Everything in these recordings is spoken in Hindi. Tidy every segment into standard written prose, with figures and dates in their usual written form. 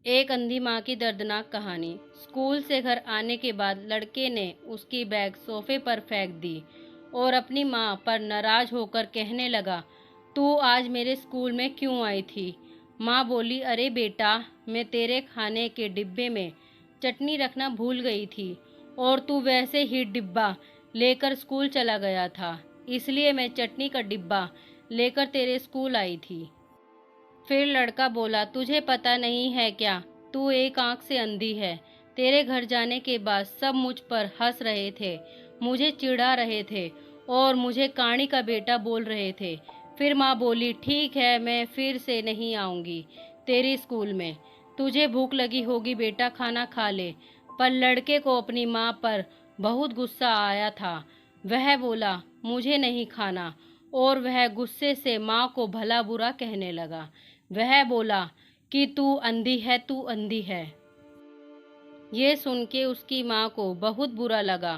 एक अंधी माँ की दर्दनाक कहानी। स्कूल से घर आने के बाद लड़के ने उसकी बैग सोफे पर फेंक दी और अपनी माँ पर नाराज होकर कहने लगा, तू आज मेरे स्कूल में क्यों आई थी? माँ बोली, अरे बेटा, मैं तेरे खाने के डिब्बे में चटनी रखना भूल गई थी और तू वैसे ही डिब्बा लेकर स्कूल चला गया था, इसलिए मैं चटनी का डिब्बा लेकर तेरे स्कूल आई थी। फिर लड़का बोला, तुझे पता नहीं है क्या? तू एक आंख से अंधी है। तेरे घर जाने के बाद सब मुझ पर हंस रहे थे, मुझे चिढ़ा रहे थे और मुझे काणी का बेटा बोल रहे थे। फिर माँ बोली, ठीक है, मैं फिर से नहीं आऊंगी तेरे स्कूल में। तुझे भूख लगी होगी बेटा, खाना खा ले। पर लड़के को अपनी माँ पर बहुत गुस्सा आया था। वह बोला, मुझे नहीं खाना, और वह गुस्से से माँ को भला बुरा कहने लगा। वह बोला कि तू अंधी है, तू अंधी है। ये सुन के उसकी माँ को बहुत बुरा लगा,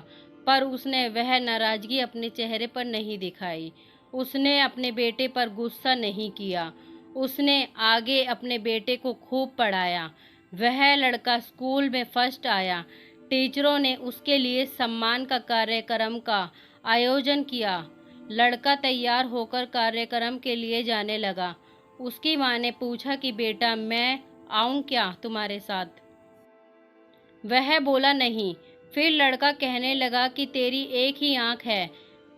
पर उसने वह नाराजगी अपने चेहरे पर नहीं दिखाई। उसने अपने बेटे पर गुस्सा नहीं किया। उसने आगे अपने बेटे को खूब पढ़ाया। वह लड़का स्कूल में फर्स्ट आया। टीचरों ने उसके लिए सम्मान का कार्यक्रम का आयोजन किया। लड़का तैयार होकर कार्यक्रम के लिए जाने लगा। उसकी माँ ने पूछा कि बेटा, मैं आऊं क्या तुम्हारे साथ? वह बोला, नहीं। फिर लड़का कहने लगा कि तेरी एक ही आंख है,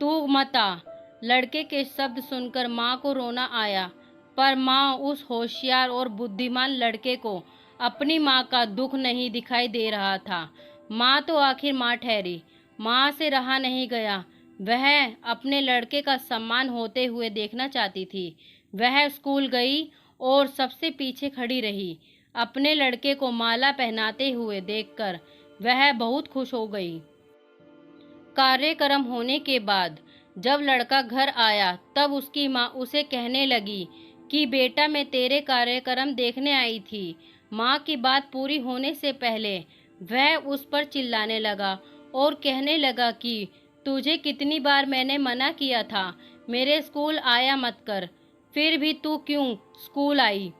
तू मत आ। लड़के के शब्द सुनकर माँ को रोना आया, पर माँ उस होशियार और बुद्धिमान लड़के को अपनी माँ का दुख नहीं दिखाई दे रहा था। माँ तो आखिर माँ ठहरी। माँ से रहा नहीं गया। वह अपने लड़के का सम्मान होते हुए देखना चाहती थी। वह स्कूल गई और सबसे पीछे खड़ी रही। अपने लड़के को माला पहनाते हुए देखकर वह बहुत खुश हो गई। कार्यक्रम होने के बाद जब लड़का घर आया, तब उसकी माँ उसे कहने लगी कि बेटा, मैं तेरे कार्यक्रम देखने आई थी। माँ की बात पूरी होने से पहले वह उस पर चिल्लाने लगा और कहने लगा कि तुझे कितनी बार मैंने मना किया था, मेरे स्कूल आया मत कर, फिर भी तू क्यों स्कूल आई?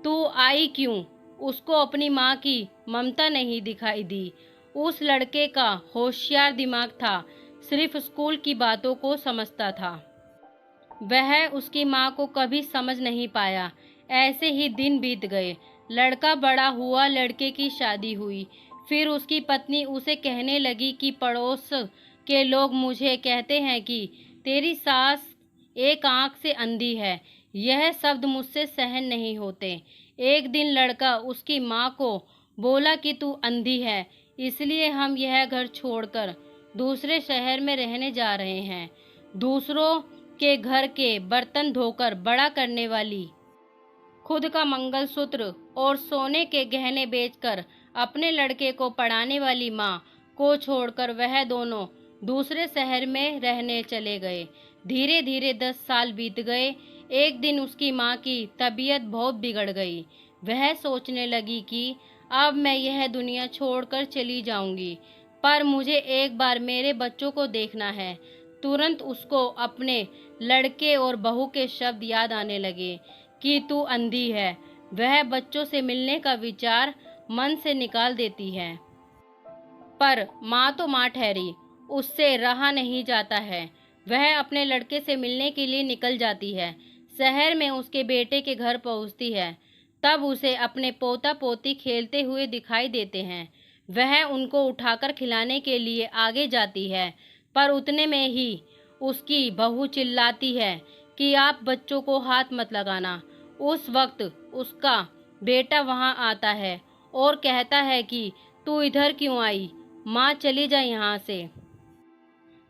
तू आई क्यों? उसको अपनी माँ की ममता नहीं दिखाई दी। उस लड़के का होशियार दिमाग था, सिर्फ स्कूल की बातों को समझता था। वह उसकी माँ को कभी समझ नहीं पाया। ऐसे ही दिन बीत गए। लड़का बड़ा हुआ, लड़के की शादी हुई। फिर उसकी पत्नी उसे कहने लगी कि पड़ोस के लोग मुझे कहते हैं कि तेरी सास एक आंख से अंधी है। यह शब्द मुझसे सहन नहीं होते। एक दिन लड़का उसकी माँ को बोला कि तू अंधी है, इसलिए हम यह घर छोड़कर दूसरे शहर में रहने जा रहे हैं। दूसरों के घर के बर्तन धोकर बड़ा करने वाली, खुद का मंगलसूत्र और सोने के गहने बेचकर अपने लड़के को पढ़ाने वाली माँ को छोड़कर वह दोनों दूसरे शहर में रहने चले गए। धीरे धीरे 10 साल बीत गए। एक दिन उसकी माँ की तबीयत बहुत बिगड़ गई। वह सोचने लगी कि अब मैं यह दुनिया छोड़कर चली जाऊंगी, पर मुझे एक बार मेरे बच्चों को देखना है। तुरंत उसको अपने लड़के और बहू के शब्द याद आने लगे कि तू अंधी है। वह बच्चों से मिलने का विचार मन से निकाल देती है, पर माँ तो माँ ठहरी, उससे रहा नहीं जाता है। वह अपने लड़के से मिलने के लिए निकल जाती है। शहर में उसके बेटे के घर पहुँचती है, तब उसे अपने पोता पोती खेलते हुए दिखाई देते हैं। वह उनको उठाकर खिलाने के लिए आगे जाती है, पर उतने में ही उसकी बहू चिल्लाती है कि आप बच्चों को हाथ मत लगाना। उस वक्त उसका बेटा वहां आता है और कहता है कि तू इधर क्यों आई? माँ, चली जा यहाँ से।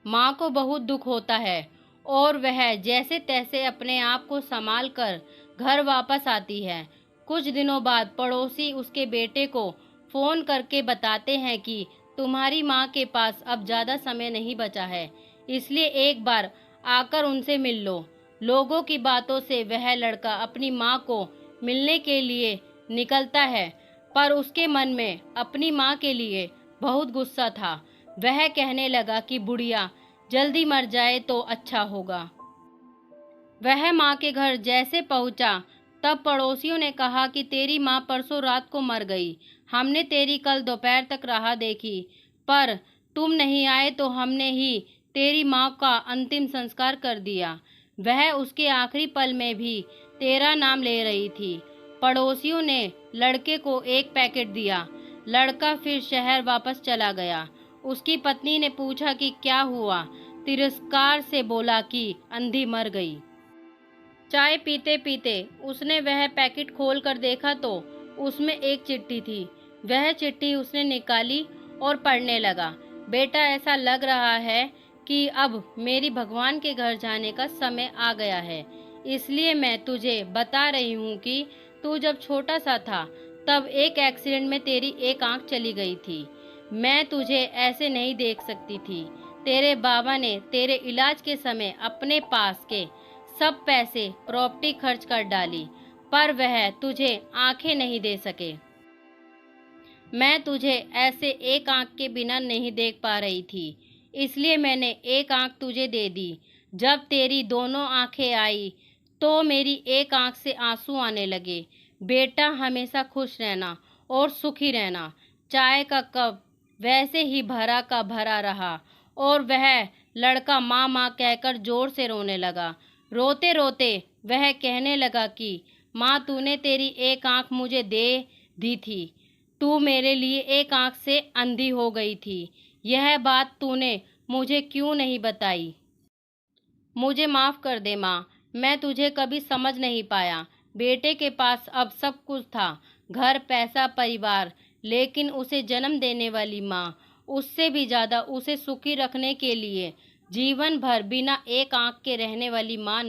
माँ को बहुत दुख होता है और वह जैसे तैसे अपने आप को संभाल कर घर वापस आती है। कुछ दिनों बाद पड़ोसी उसके बेटे को फोन करके बताते हैं कि तुम्हारी माँ के पास अब ज़्यादा समय नहीं बचा है, इसलिए एक बार आकर उनसे मिल लो। लोगों की बातों से वह लड़का अपनी माँ को मिलने के लिए निकलता है, पर उसके मन में अपनी माँ के लिए बहुत गुस्सा था। वह कहने लगा कि बुढ़िया जल्दी मर जाए तो अच्छा होगा। वह माँ के घर जैसे पहुंचा, तब पड़ोसियों ने कहा कि तेरी माँ परसों रात को मर गई। हमने तेरी कल दोपहर तक राह देखी, पर तुम नहीं आए तो हमने ही तेरी माँ का अंतिम संस्कार कर दिया। वह उसके आखिरी पल में भी तेरा नाम ले रही थी। पड़ोसियों ने लड़के को एक पैकेट दिया। लड़का फिर शहर वापस चला गया। उसकी पत्नी ने पूछा कि क्या हुआ। तिरस्कार से बोला कि अंधी मर गई। चाय पीते पीते उसने वह पैकेट खोल कर देखा तो उसमें एक चिट्ठी थी। वह चिट्ठी उसने निकाली और पढ़ने लगा। बेटा, ऐसा लग रहा है कि अब मेरी भगवान के घर जाने का समय आ गया है। इसलिए मैं तुझे बता रही हूँ कि तू जब छोटा सा था तब एक एक्सीडेंट में तेरी एक आंख चली गई थी। मैं तुझे ऐसे नहीं देख सकती थी। तेरे बाबा ने तेरे इलाज के समय अपने पास के सब पैसे प्रॉपर्टी खर्च कर डाली, पर वह तुझे आंखें नहीं दे सके। मैं तुझे ऐसे एक आंख के बिना नहीं देख पा रही थी, इसलिए मैंने एक आंख तुझे दे दी। जब तेरी दोनों आंखें आई तो मेरी एक आंख से आंसू आने लगे। बेटा, हमेशा खुश रहना और सुखी रहना। चाय का कप वैसे ही भरा का भरा रहा और वह लड़का माँ माँ कहकर जोर से रोने लगा। रोते रोते वह कहने लगा कि माँ, तूने तेरी एक आंख मुझे दे दी थी। तू मेरे लिए एक आंख से अंधी हो गई थी। यह बात तूने मुझे क्यों नहीं बताई? मुझे माफ़ कर दे माँ, मैं तुझे कभी समझ नहीं पाया। बेटे के पास अब सब कुछ था, घर, पैसा, परिवार, लेकिन उसे जन्म देने वाली माँ, उससे भी ज़्यादा उसे सुखी रखने के लिए जीवन भर बिना एक आंख के रहने वाली माँ